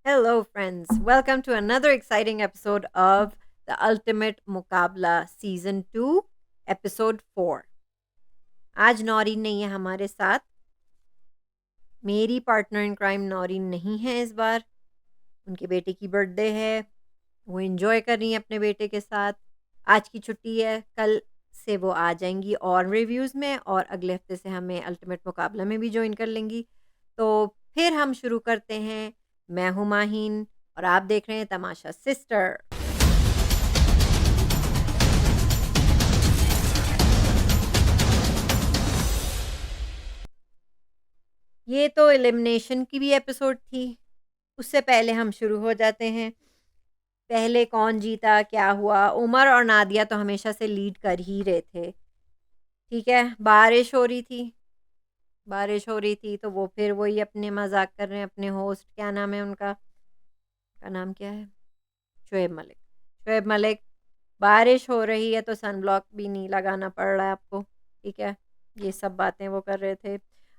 Hello, friends. Welcome to another exciting episode of The Ultimate Muqabla Season 2, Episode 4. आज नौरीन नहीं है हमारे साथ. मेरी पार्टनर इन क्राइम नौरीन नहीं है इस बार. उनके बेटे की बर्थडे है. वो एंजॉय कर रही हैं अपने बेटे के साथ. आज की छुट्टी है. कल से वो आ जाएंगी और रिव्यूज़ में, और अगले हफ्ते से हमें अल्टीमेट मुकाबला में भी ज्वाइन कर लेंगी. तो फिर हम शुरू करते हैं. मैं हूँ माहीन और आप देख रहे हैं तमाशा सिस्टर. ये तो एलिमिनेशन की भी एपिसोड थी. उससे पहले हम शुरू हो जाते हैं. पहले कौन जीता, क्या हुआ? उमर और नादिया तो हमेशा से लीड कर ही रहे थे. ठीक है, बारिश हो रही थी तो वो फिर वही अपने मजाक कर रहे हैं. अपने होस्ट, क्या नाम है उनका? का नाम क्या है? शुएब मलिक. बारिश हो रही है तो सनब्लॉक भी नहीं लगाना पड़ रहा है आपको. ठीक है, ये सब बातें वो कर रहे थे.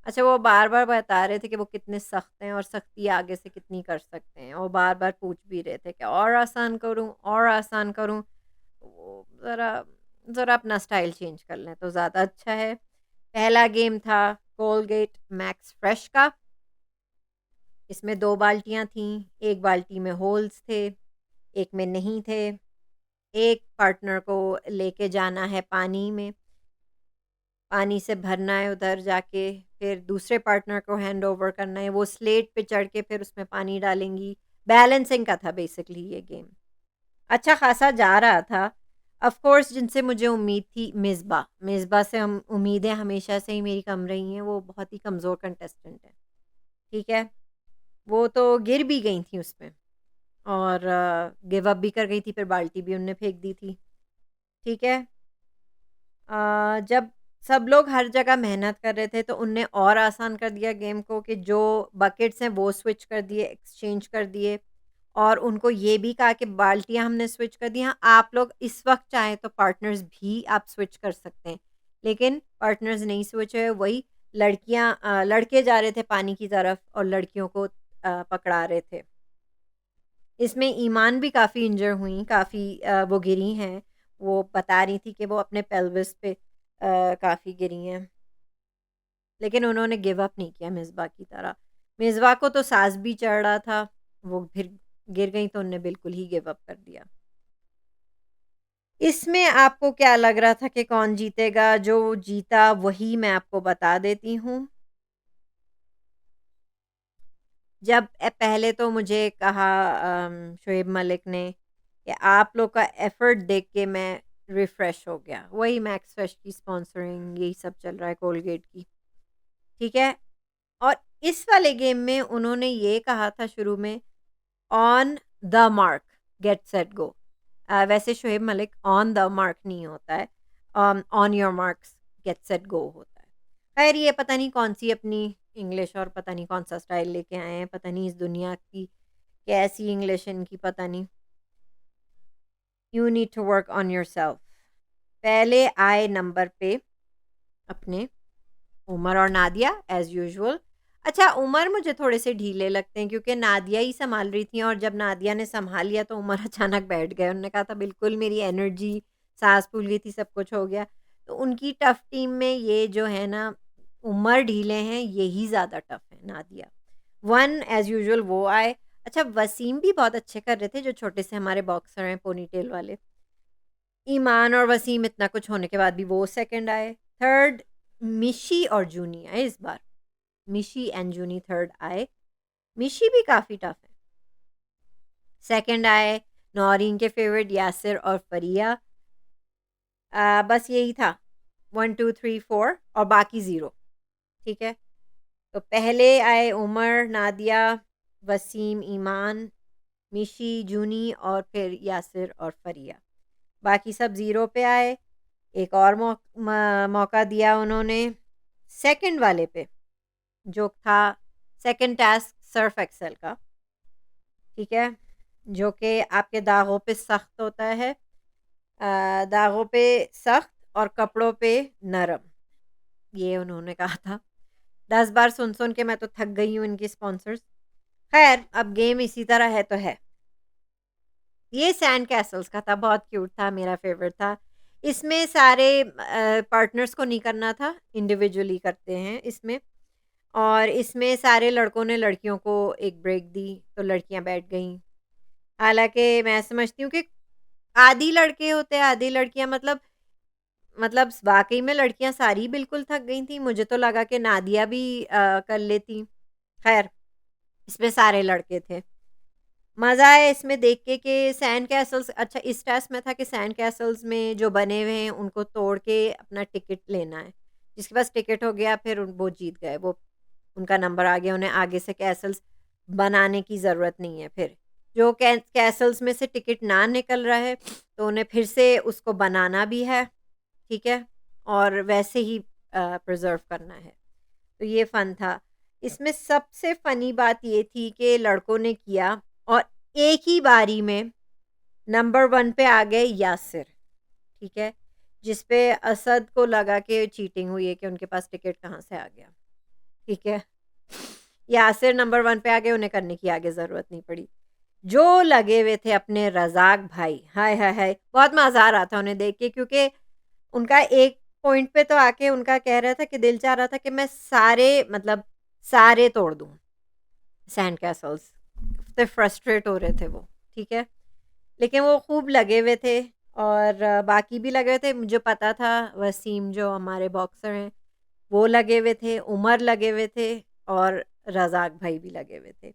अच्छा, वो बार बार बता रहे थे कि वो कितने सख्त हैं और सख्ती आगे से कितनी कर सकते हैं, और बार बार पूछ भी रहे थे कि और आसान करूं, और आसान करूं. वो ज़रा ज़रा अपना स्टाइल चेंज कर लें तो ज़्यादा अच्छा है. पहला गेम था कोलगेट मैक्स फ्रेश का. इसमें 2 बाल्टियाँ थीं. एक बाल्टी में होल्स थे, एक में नहीं थे. एक पार्टनर को लेके जाना है पानी में, पानी से भरना है उधर जाके, फिर दूसरे पार्टनर को हैंड ओवर करना है. वो स्लेट पे चढ़ के फिर उसमें पानी डालेंगी. बैलेंसिंग का था बेसिकली ये गेम. अच्छा खासा जा रहा था. ऑफ कोर्स जिनसे मुझे उम्मीद थी, मिसबा से हम उम्मीदें हमेशा से ही मेरी कम रही हैं. वो बहुत ही कमज़ोर कंटेस्टेंट है. ठीक है, वो तो गिर भी गई थी उसमें, और गिव अप भी कर गई थी. फिर बाल्टी भी उनने फेंक दी थी. ठीक है. जब सब लोग हर जगह मेहनत कर रहे थे तो उनने और आसान कर दिया गेम को, कि जो बकेट्स हैं वो स्विच कर दिए, एक्सचेंज कर दिए. और उनको ये भी कहा कि बाल्टियाँ हमने स्विच कर दी. हाँ, आप लोग इस वक्त चाहें तो पार्टनर्स भी आप स्विच कर सकते हैं, लेकिन पार्टनर्स नहीं स्विच हुए. वही लड़के जा रहे थे पानी की तरफ और लड़कियों को पकड़ा रहे थे. इसमें ईमान भी काफ़ी इंजर हुई, काफ़ी वो गिरी हैं. वो बता रही थी कि वो अपने पेल्विस पे काफ़ी गिरी हैं, लेकिन उन्होंने गिव अप नहीं किया मिसबा की तरह. मिसबा को तो साँस भी चढ़ रहा था. वो फिर गिर गई तो उन्होंने बिल्कुल ही गिव अप कर दिया. इसमें आपको क्या लग रहा था कि कौन जीतेगा? जो जीता वही मैं आपको बता देती हूँ. जब पहले तो मुझे कहा शुएब मलिक ने कि आप लोग का एफर्ट देख के मैं रिफ्रेश हो गया. वही मैक्स फ्रेश की स्पॉन्सरिंग, यही सब चल रहा है कोलगेट की. ठीक है. और इस वाले गेम में उन्होंने ये कहा था शुरू में, on the mark, get set go. वैसे Shoaib Malik on the mark नहीं होता है, on your marks get set go होता है. खैर, ये पता नहीं कौन सी अपनी इंग्लिश, और पता नहीं कौन सा स्टाइल लेके आए हैं. पता नहीं इस दुनिया की कैसी इंग्लिश इनकी, पता नहीं. You need to work on yourself. पहले आए नंबर पे अपने उमर और नादिया एज़ यूजुअल. अच्छा, उमर मुझे थोड़े से ढीले लगते हैं क्योंकि नादिया ही सँभाल रही थी, और जब नादिया ने सँभाल लिया तो उमर अचानक बैठ गए. उन्होंने कहा था बिल्कुल मेरी एनर्जी, साँस फूल गई थी, सब कुछ हो गया. तो उनकी टफ़ टीम में ये जो है ना, उमर ढीले हैं, यही ज़्यादा टफ़ है. नादिया 1 एज़ यूजुअल वो आए. अच्छा, वसीम भी बहुत अच्छे कर रहे थे, जो छोटे से हमारे बॉक्सर हैं पोनीटेल वाले. ईमान और वसीम इतना कुछ होने के बाद भी वो सेकंड आए. थर्ड मिशी और जूनी आए इस बार. मिशी एंड जूनी थर्ड आए. मिशी भी काफ़ी टफ है. सेकंड आए नौरीन के फेवरेट यासिर और फरिया. बस यही था, 1 2 3 4 और बाकी ज़ीरो. ठीक है. तो पहले आए उमर, नादिया, वसीम, ईमान, मिशी, जूनी, और फिर यासिर और फरिया. बाकी सब ज़ीरो पे आए. एक और मौका दिया उन्होंने सेकंड वाले पे, जो था सेकंड टास्क सर्फ एक्सेल का. ठीक है, जो कि आपके दागों पे सख्त होता है. दागों पे सख्त और कपड़ों पे नरम, ये उन्होंने कहा था. 10 बार सुन सुन के मैं तो थक गई हूँ इनकी स्पॉन्सर्स. खैर अब गेम इसी तरह है तो है। ये सैंड कैसल्स का था, बहुत क्यूट था, मेरा फेवरेट था। इसमें सारे पार्टनर्स को नहीं करना था, इंडिविजुअली करते हैं इसमें। और इसमें सारे लड़कों ने लड़कियों को एक ब्रेक दी, तो लड़कियां बैठ गईं। हालाँकि मैं समझती हूँ कि आधी लड़के होते हैं, आधी लड़कियाँ, मतलब वाक़ई में लड़कियाँ सारी बिल्कुल थक गई थीं। मुझे तो लगा कि नादिया भी कर लेती। ख़ैर, इसमें सारे लड़के थे। मज़ा आया इसमें देख के कि सैंड कैसल्स, अच्छा इस टेस्ट में था कि सैंड कैसल्स में जो बने हुए हैं उनको तोड़ के अपना टिकट लेना है। जिसके पास टिकट हो गया फिर वो जीत गए, वो उनका नंबर आ गया, उन्हें आगे से कैसल्स बनाने की ज़रूरत नहीं है फिर। जो कैसल्स में से टिकट ना निकल रहा है तो उन्हें फिर से उसको बनाना भी है, ठीक है? और वैसे ही प्रिज़र्व करना है। तो ये फ़न था। इसमें सबसे फ़नी बात ये थी कि लड़कों ने किया और एक ही बारी में नंबर 1 पे आ गए यासिर, ठीक है? जिस पे असद को लगा कि चीटिंग हुई है कि उनके पास टिकट कहाँ से आ गया, ठीक है? यासिर नंबर 1 पे आ गए, उन्हें करने की आगे ज़रूरत नहीं पड़ी। जो लगे हुए थे अपने रज़ाक भाई, हाय, हाय, हाय! बहुत मज़ा आ रहा था उन्हें देख के, क्योंकि उनका एक पॉइंट पे तो आके उनका कह रहा था कि दिल चाह रहा था कि मैं सारे, मतलब सारे तोड़ दूँ सैंड कैसल्स। इतने फ्रस्ट्रेट हो रहे थे वो, ठीक है? लेकिन वो खूब लगे हुए थे और बाकी भी लगे हुए थे। मुझे पता था वसीम जो हमारे बॉक्सर हैं, वो लगे हुए थे, उमर लगे हुए थे और रज़ाक भाई भी लगे हुए थे।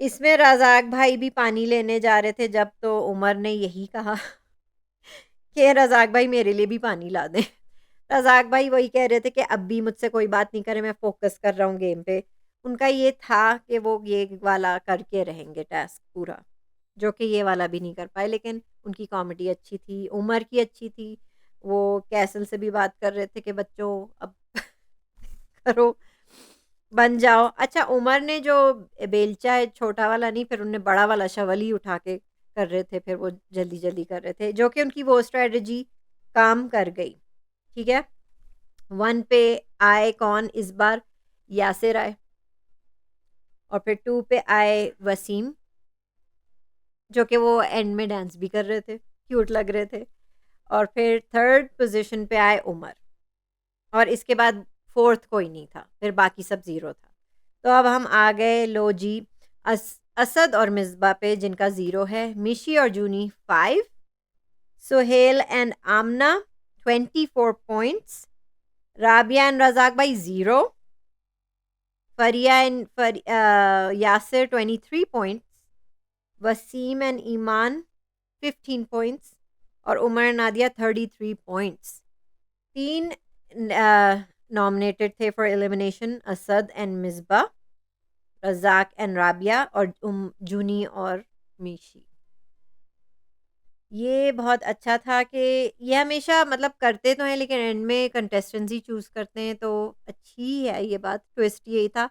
इसमें रज़ाक भाई भी पानी लेने जा रहे थे जब, तो उमर ने यही कहा कि रज़ाक भाई मेरे लिए भी पानी ला दें। रज़ाक भाई वही कह रहे थे कि अब भी मुझसे कोई बात नहीं करे, मैं फ़ोकस कर रहा हूँ गेम पे। उनका ये था कि वो ये वाला करके रहेंगे टास्क पूरा, जो कि ये वाला भी नहीं कर पाए, लेकिन उनकी कॉमेडी अच्छी थी, उमर की अच्छी थी। वो कैसल से भी बात कर रहे थे कि बच्चों अब करो, बन जाओ। अच्छा उमर ने जो बेलचा है छोटा वाला नहीं, फिर उन्होंने बड़ा वाला शवल ही उठा के कर रहे थे, फिर वो जल्दी-जल्दी कर रहे थे, जो कि उनकी वो स्ट्रैटेजी काम कर गई, ठीक है? 1 पे आए कौन इस बार? यासिर आए और फिर 2 पे आए वसीम, जो कि वो एंड में डांस भी कर रहे थे, क्यूट लग रहे थे। और फिर 3rd पोज़ीशन पे आए उमर और इसके बाद 4th कोई नहीं था, फिर बाकी सब ज़ीरो था। तो अब हम आ गए लो जी असद और मिस्बा पे, जिनका ज़ीरो है, मिशी और Juni 5, Suhail and Amna 24 points, Rabia and Razzaq भाई 0, Fariya and Yasir 23 points, Waseem and Iman 15 points और Umar and Nadia 33 points. 3 nominated थे for elimination, Asad and Misbah, Razzaq and Rabia और जूनी और मीशी। ये बहुत अच्छा था कि ये हमेशा, मतलब करते तो हैं लेकिन एंड में कंटेस्टेंट्स ही चूज़ करते हैं, तो अच्छी है ये बात। ट्विस्ट यही था,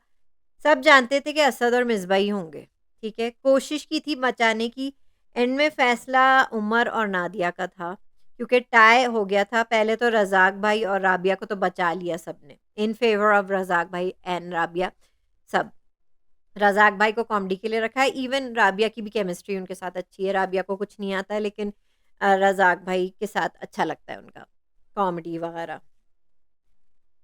सब जानते थे कि असद और मिस्बा ही होंगे, ठीक है? कोशिश की थी बचाने की, एंड में फ़ैसला उमर और नादिया का था, क्योंकि टाई हो गया था। पहले तो रज़ाक भाई और राबिया को तो बचा लिया सबने, इन फ़ेवर ऑफ रज़ाक भाई एंड राबिया सब। रज़ाक भाई को कॉमेडी के लिए रखा है, इवन राबिया की भी केमिस्ट्री उनके साथ अच्छी है। राबिया को कुछ नहीं आता है, लेकिन रज़ाक भाई के साथ अच्छा लगता है उनका, कॉमेडी वग़ैरह।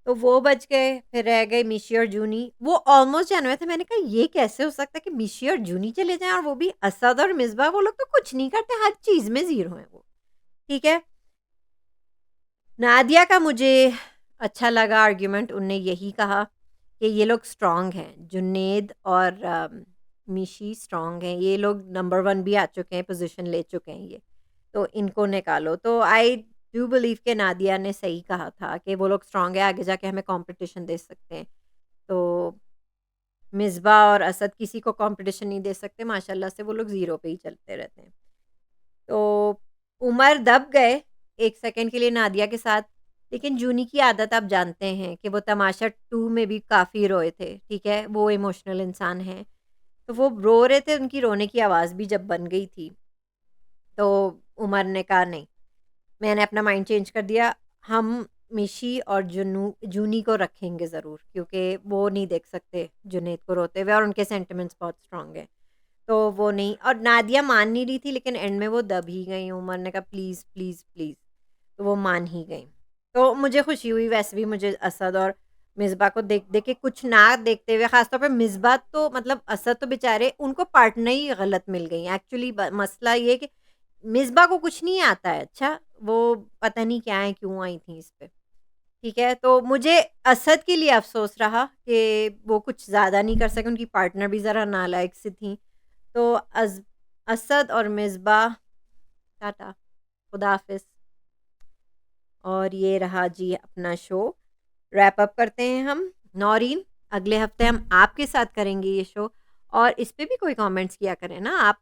तो वो बच गए, फिर रह गए मिशी और जूनी। वो ऑलमोस्ट जाने वाले थे, मैंने कहा ये कैसे हो सकता है कि मिशी और जूनी चले जाएँ और वो भी असद और मिस्बा, वो लोग तो कुछ नहीं करते, हर चीज़ में ज़ीरो हैं वो, ठीक है? नादिया का मुझे अच्छा लगा आर्ग्यूमेंट, उनने यही कहा कि ये लोग स्ट्रॉन्ग हैं, जुनैद और मिशी स्ट्रॉन्ग हैं, ये लोग नंबर 1 भी आ चुके हैं, पोज़ीशन ले चुके हैं ये, तो इनको निकालो। तो आई डू बिलीव कि नादिया ने सही कहा था कि वो लोग स्ट्रॉन्ग है, आगे जाके हमें कॉम्पिटिशन दे सकते हैं। तो मिस्बा और असद किसी को कॉम्पिटिशन नहीं दे सकते, माशाल्लाह से वो लोग ज़ीरो पे ही चलते रहते हैं। तो उमर दब गए 1 सेकंड के लिए नादिया के साथ, लेकिन जूनी की आदत आप जानते हैं कि वो तमाशा 2 में भी काफ़ी रोए थे, ठीक है? वो इमोशनल इंसान हैं, तो वो रो रहे थे, उनकी रोने की आवाज़ भी जब बन गई थी, तो उमर ने कहा नहीं, मैंने अपना माइंड चेंज कर दिया, हम मिशी और जूनी को रखेंगे ज़रूर, क्योंकि वो नहीं देख सकते जुनैद को रोते हुए, और उनके सेंटिमेंट्स बहुत स्ट्रॉन्ग हैं। तो वो नहीं, और नादिया मान नहीं रही थी, लेकिन एंड में वो दब ही गई। उमर ने कहा प्लीज़ प्लीज़ प्लीज़, तो वो मान ही गई। तो मुझे खुशी हुई, वैसे भी मुझे असद और मिसबा को देख देख के, कुछ ना देखते हुए, ख़ासतौर पे मिसबा, तो मतलब असद तो बेचारे, उनको पार्टनर ही गलत मिल गई एक्चुअली। मसला ये है कि मिसबा को कुछ नहीं आता है। अच्छा, वो पता नहीं क्या है, क्यों आई थी इस पे। ठीक है, तो मुझे असद के लिए अफ़सोस रहा कि वो कुछ ज़्यादा नहीं कर सके, उनकी पार्टनर भी ज़रा नालायक सी थी। तो असद और मिसबा, टाटा, खुदा हाफ़िज़। और ये रहा जी अपना शो, रैप अप करते हैं हम। नौरीन, अगले हफ्ते हम आपके साथ करेंगे ये शो, और इस पे भी कोई कमेंट्स किया करें ना आप।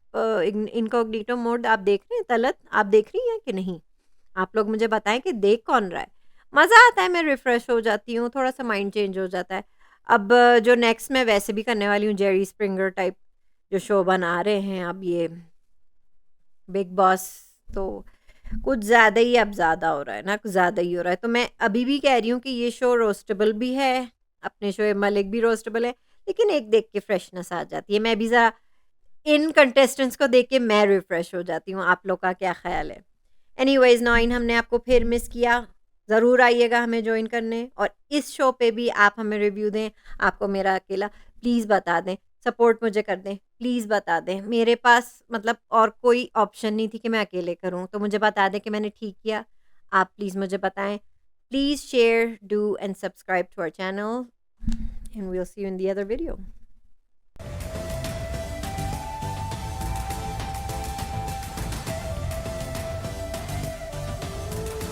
इनकॉग्निटो मोड आप देख रहे हैं? तलत, आप देख रही हैं कि नहीं? आप लोग मुझे बताएं कि देख कौन रहा है। मज़ा आता है, मैं रिफ़्रेश हो जाती हूँ, थोड़ा सा माइंड चेंज हो जाता है। अब जो नेक्स्ट मैं वैसे भी करने वाली हूँ, जेरी स्प्रिंगर टाइप जो शो बना रहे हैं अब ये बिग बॉस, तो कुछ ज़्यादा ही अब ज़्यादा हो रहा है ना, कुछ ज़्यादा ही हो रहा है। तो मैं अभी भी कह रही हूँ कि ये शो रोस्टेबल भी है, अपने शोएब मलिक भी रोस्टेबल है, लेकिन एक देख के फ्रेशनेस आ जाती है। मैं भी ज़रा इन कंटेस्टेंट्स को देख के मैं रिफ्रेश हो जाती हूँ। आप लोग का क्या ख़्याल है? एनीवेज़ नौईन, हमने आपको फिर मिस किया। ज़रूर आइएगा हमें जॉइन करने, और इस शो पे भी आप हमें रिव्यू दें। आपको मेरा अकेला प्लीज़ बता दें, सपोर्ट मुझे कर दें, प्लीज़ बता दें। मेरे पास मतलब और कोई ऑप्शन नहीं थी कि मैं अकेले करूँ, तो मुझे बता दें कि मैंने ठीक किया। आप प्लीज़ मुझे बताएँ। Please share, do and subscribe to our channel, and we will see you in the other video.